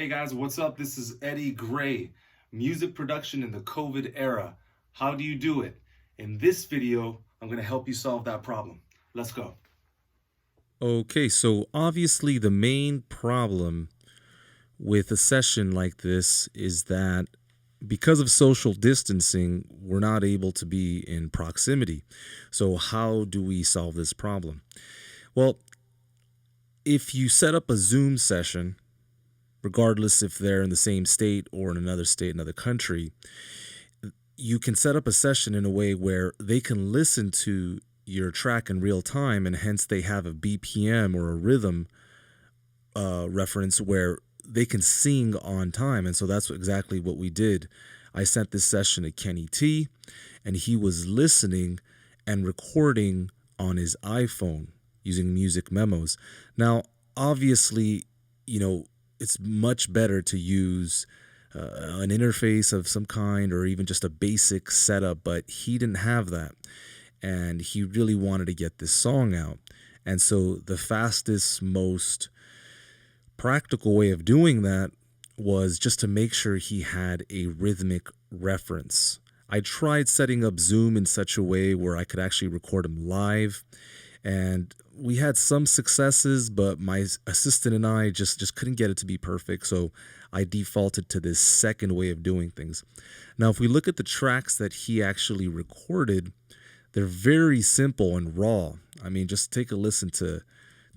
Hey guys, what's up? This is Eddie Gray. Music production in the COVID era. How do you do it? In this video, I'm going to help you solve that problem. Let's go. Okay, so obviously the main problem with a session like this is that because of social distancing, we're not able to be in proximity. So how do we solve this problem? Well, if you set up a Zoom session, regardless if they're in the same state or in another state, another country, you can set up a session in a way where they can listen to your track in real time, and hence they have a BPM or a rhythm reference where they can sing on time. And so that's exactly what we did. I sent this session to Kenny T, and he was listening and recording on his iPhone using music memos. Now, obviously, it's much better to use an interface of some kind or even just a basic setup, but he didn't have that. And he really wanted to get this song out. And so the fastest, most practical way of doing that was just to make sure he had a rhythmic reference. I tried setting up Zoom in such a way where I could actually record him live, and we had some successes, but my assistant and I just couldn't get it to be perfect, so I defaulted to this second way of doing things. Now, if we look at the tracks that he actually recorded, they're very simple and raw. I mean, just take a listen to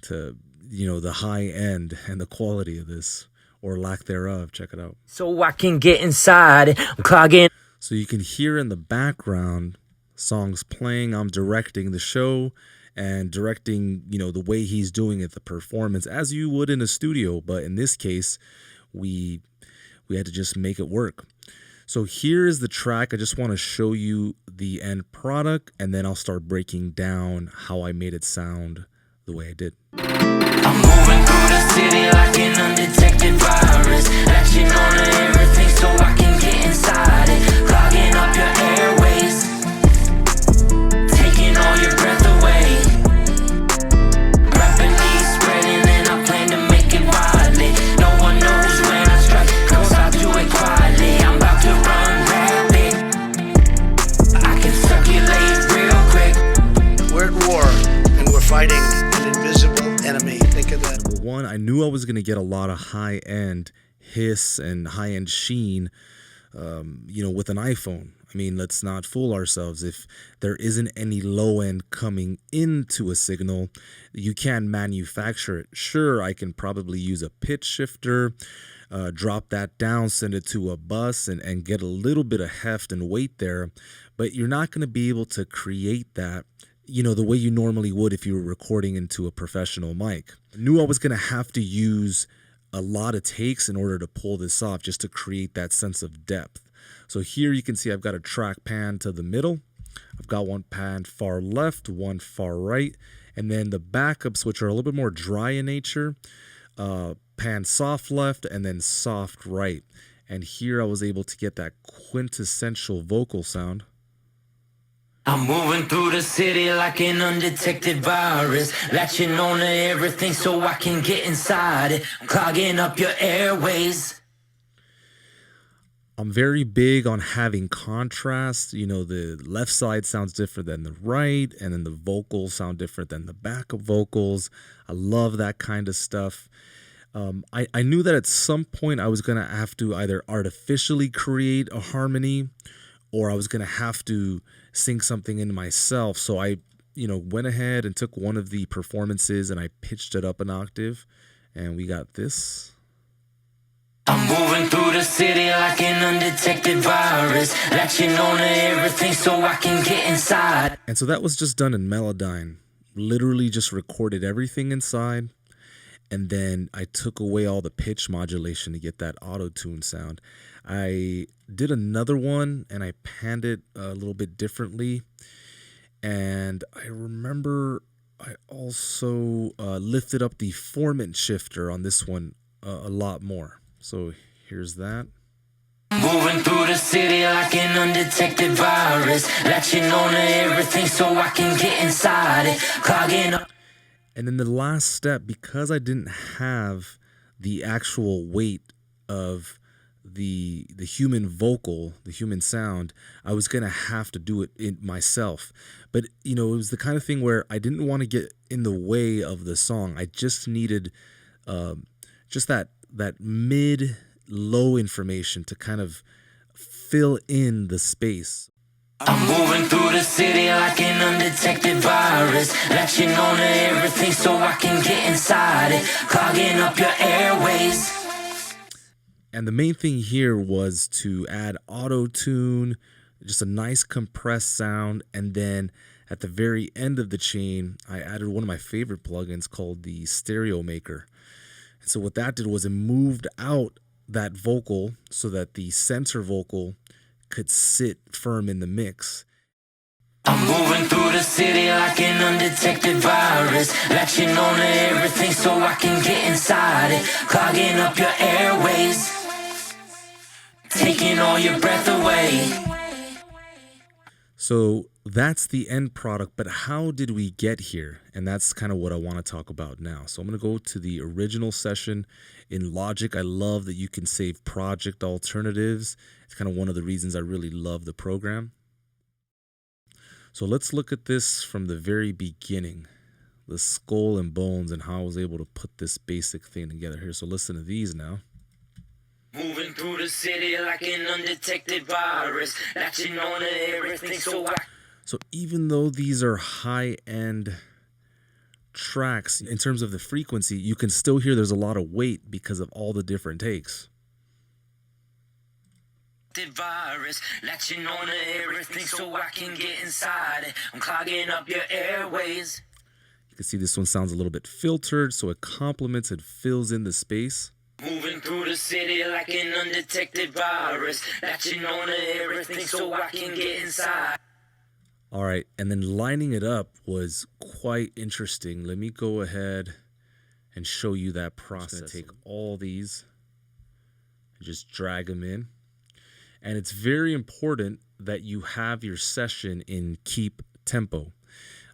the high end and the quality of this, or lack thereof. Check it out. So I can get inside, I'm clogging. So you can hear in the background songs playing. I'm directing the show and directing, the way he's doing it, the performance, as you would in a studio. But in this case, we had to just make it work. So here is the track. I just want to show you the end product, and then I'll start breaking down how I made it sound the way I did. I'm moving through the city like an undetected virus, latching on to everything so I can get inside it, clogging up your airways, taking all your breath away, rapidly spreading, and I plan to make it widely. No one knows when I strike, cause I do it quietly. I'm about to run rapid, I can circulate real quick. We're at war, and we're fighting an invisible enemy. Think of that. Number one, I knew I was going to get a lot of high-end hiss and high-end sheen, with an iPhone. I mean, let's not fool ourselves. If there isn't any low-end coming into a signal, you can manufacture it. Sure, I can probably use a pitch shifter, drop that down, send it to a bus, and get a little bit of heft and weight there, but you're not going to be able to create that the way you normally would if you were recording into a professional mic. I knew I was going to have to use a lot of takes in order to pull this off, just to create that sense of depth. So here you can see I've got a track pan to the middle. I've got one pan far left, one far right, and then the backups, which are a little bit more dry in nature, pan soft left and then soft right. And here I was able to get that quintessential vocal sound. I'm moving through the city like an undetected virus, latching on to everything so I can get inside it, clogging up your airways. I'm very big on having contrast. The left side sounds different than the right, and then the vocals sound different than the backup vocals. I love that kind of stuff. I knew that at some point I was going to have to either artificially create a harmony, or I was going to have to sing something in myself. So I, went ahead and took one of the performances and I pitched it up an octave, and we got this. I'm moving through the city like an undetected virus, latching on to everything so I can get inside. And so that was just done in Melodyne. Literally just recorded everything inside, and then I took away all the pitch modulation to get that auto-tune sound. I did another one and I panned it a little bit differently. And I remember I also lifted up the formant shifter on this one a lot more. So here's that. Moving through the city like an undetected virus, latching on to everything so I can get inside it, clogging up. And then the last step, because I didn't have the actual weight of the human vocal, the human sound, I was gonna have to do it myself. But it was the kind of thing where I didn't want to get in the way of the song. I just needed just that mid low information to kind of fill in the space. I'm moving through the city like an undetected virus, latching on to everything so I can get inside it, clogging up your airways. And the main thing here was to add auto-tune, just a nice compressed sound. And then at the very end of the chain, I added one of my favorite plugins called the Stereo Maker. And so what that did was it moved out that vocal so that the center vocal could sit firm in the mix. I'm moving through the city like an undetected virus, latching on to everything so I can get inside it, clogging up your airways, taking all your breath away. So that's the end product, but how did we get here? And that's kind of what I want to talk about now. So I'm going to go to the original session in Logic. I love that you can save project alternatives. It's kind of one of the reasons I really love the program. So let's look at this from the very beginning, the skull and bones and how I was able to put this basic thing together here. So listen to these now. Moving through the city like an undetected virus, latching on to everything So even though these are high-end tracks, in terms of the frequency, you can still hear there's a lot of weight because of all the different takes. virus, latching on to everything so I can get inside it. I'm clogging up your airways. You can see this one sounds a little bit filtered, so it complements and fills in the space. Moving through the city like an undetected virus, latching on to everything so I can get inside. All right, and then lining it up was quite interesting. Let me go ahead and show you that process. I'm going to take all these and just drag them in. And it's very important that you have your session in keep tempo.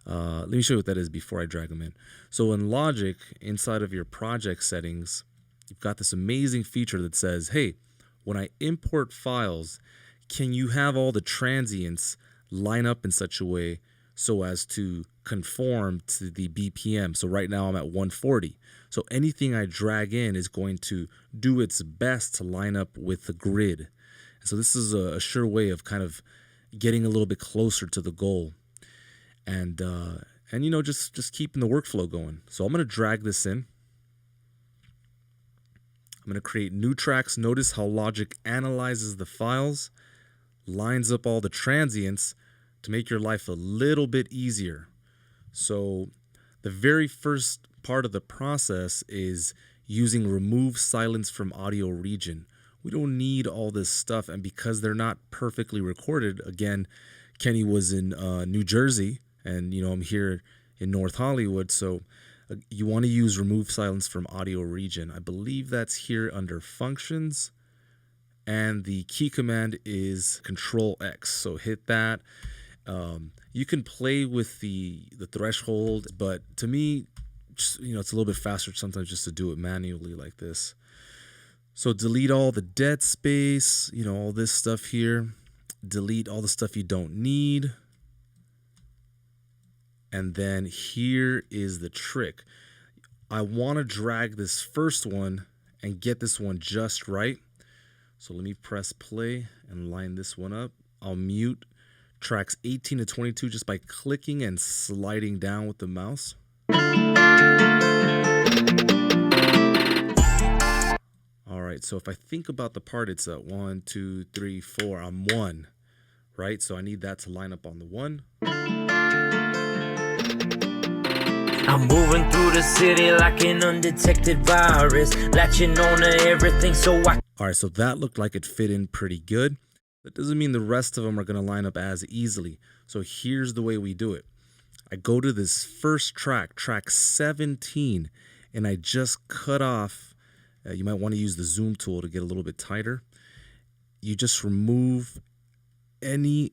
Let me show you what that is before I drag them in. So in Logic, inside of your project settings, you've got this amazing feature that says, hey, when I import files, can you have all the transients line up in such a way so as to conform to the BPM? So right now I'm at 140. So anything I drag in is going to do its best to line up with the grid. And so this is a sure way of kind of getting a little bit closer to the goal. And you know, just keeping the workflow going. So I'm going to drag this in. I'm going to create new tracks. Notice how Logic analyzes the files, lines up all the transients to make your life a little bit easier. So the very first part of the process is using remove silence from audio region. We don't need all this stuff, and because they're not perfectly recorded, again, Kenny was in New Jersey, and you know I'm here in North Hollywood, so you want to use remove silence from audio region. I believe that's here under functions, and the key command is Control X. So hit that. You can play with the threshold, but to me, just, you know, it's a little bit faster sometimes just to do it manually like this. So delete all the dead space, you know, all this stuff here. Delete all the stuff you don't need. And then here is the trick. I want to drag this first one and get this one just right. So let me press play and line this one up. I'll mute tracks 18 to 22 just by clicking and sliding down with the mouse. All right, so if I think about the part, it's at 1, 2, 3, 4. I'm 1, right? So I need that to line up on the 1. I'm moving through the city like an undetected virus, latching on to everything so I... All right, so that looked like it fit in pretty good. That doesn't mean the rest of them are going to line up as easily. So here's the way we do it. I go to this first track, track 17, and I just cut off. You might want to use the zoom tool to get a little bit tighter. You just remove any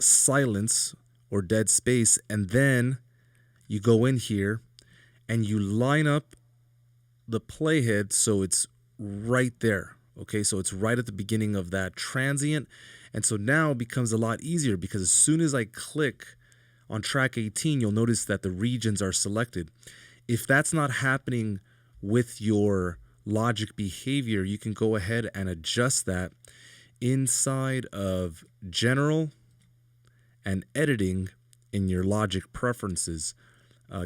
silence or dead space, and then you go in here and you line up the playhead so it's right there, Okay, so it's right at the beginning of that transient. And so now it becomes a lot easier because as soon as I click on track 18, you'll notice that the regions are selected. If that's not happening with your logic behavior, you can go ahead and adjust that inside of general and editing in your logic preferences.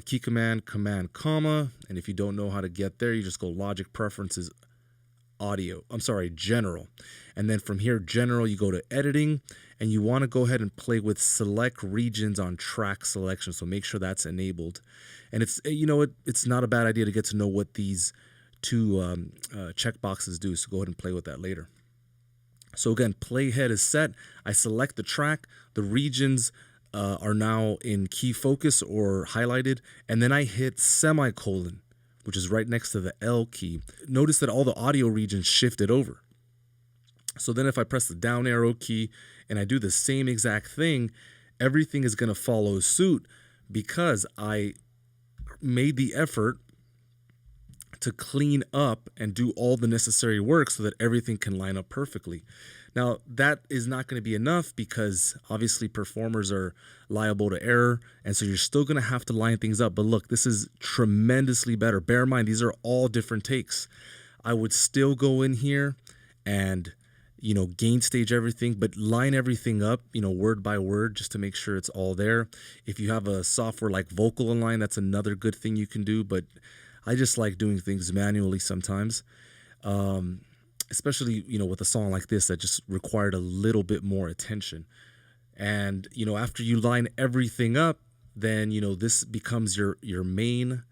Key command, comma. And if you don't know how to get there, you just go logic preferences, general. And then from here, general, you go to editing, and you want to go ahead and play with select regions on track selection. So make sure that's enabled. And it's not a bad idea to get to know what these two checkboxes do. So go ahead and play with that later. So again, playhead is set. I select the track. The regions are now in key focus or highlighted. And then I hit semicolon, which is right next to the L key. Notice that all the audio regions shifted over. So then if I press the down arrow key and I do the same exact thing, everything is going to follow suit because I made the effort to clean up and do all the necessary work so that everything can line up perfectly. Now, that is not going to be enough because obviously performers are liable to error, and so you're still going to have to line things up. But look, this is tremendously better. Bear in mind, these are all different takes. I would still go in here and, gain stage everything, but line everything up, word by word, just to make sure it's all there. If you have a software like Vocal Align, that's another good thing you can do, but I just like doing things manually sometimes, especially, with a song like this that just required a little bit more attention. And, after you line everything up, then, this becomes your main,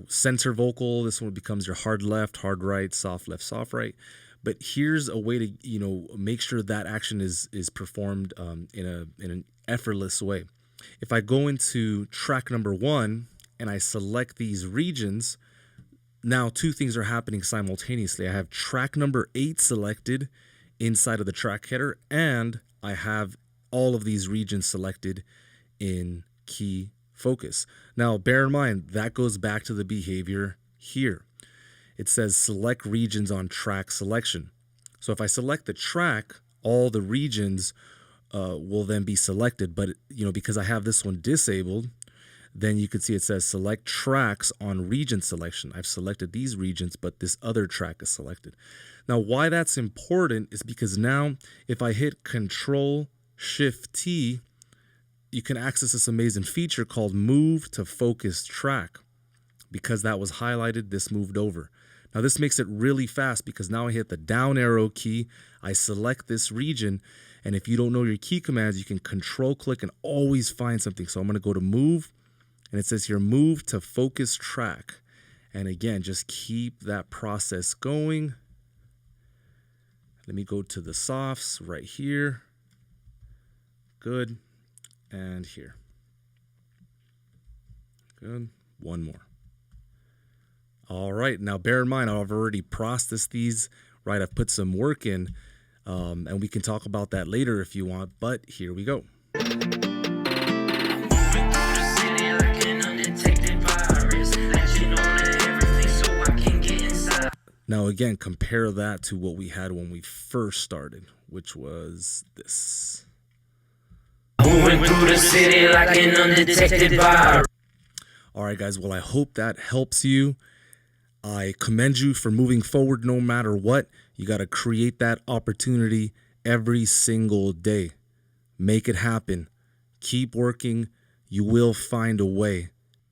center vocal. This one becomes your hard left, hard right, soft left, soft right. But here's a way to, make sure that action is performed in an effortless way. If I go into track number 1, and I select these regions, now two things are happening simultaneously. I have track number 8 selected inside of the track header, and I have all of these regions selected in key focus. Now, bear in mind, that goes back to the behavior here. It says select regions on track selection. So if I select the track, all the regions will then be selected, but because I have this one disabled, then you can see it says select tracks on region selection. I've selected these regions, but this other track is selected. Now, why that's important is because now if I hit Control-Shift-T, you can access this amazing feature called Move to Focus Track. Because that was highlighted, this moved over. Now, this makes it really fast because now I hit the down arrow key, I select this region, and if you don't know your key commands, you can Control-click and always find something. So I'm going to go to Move, and it says here, Move to Focus Track. And again, just keep that process going. Let me go to the softs right here. Good. And here. Good. One more. All right. Now, bear in mind, I've already processed these, right? I've put some work in, and we can talk about that later if you want, but here we go. Now, again, compare that to what we had when we first started, which was this. Moving through the city like an undetected virus. All right, guys. Well, I hope that helps you. I commend you for moving forward no matter what. You got to create that opportunity every single day. Make it happen. Keep working. You will find a way.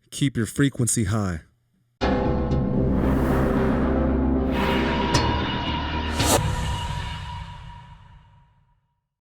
Keep your frequency high.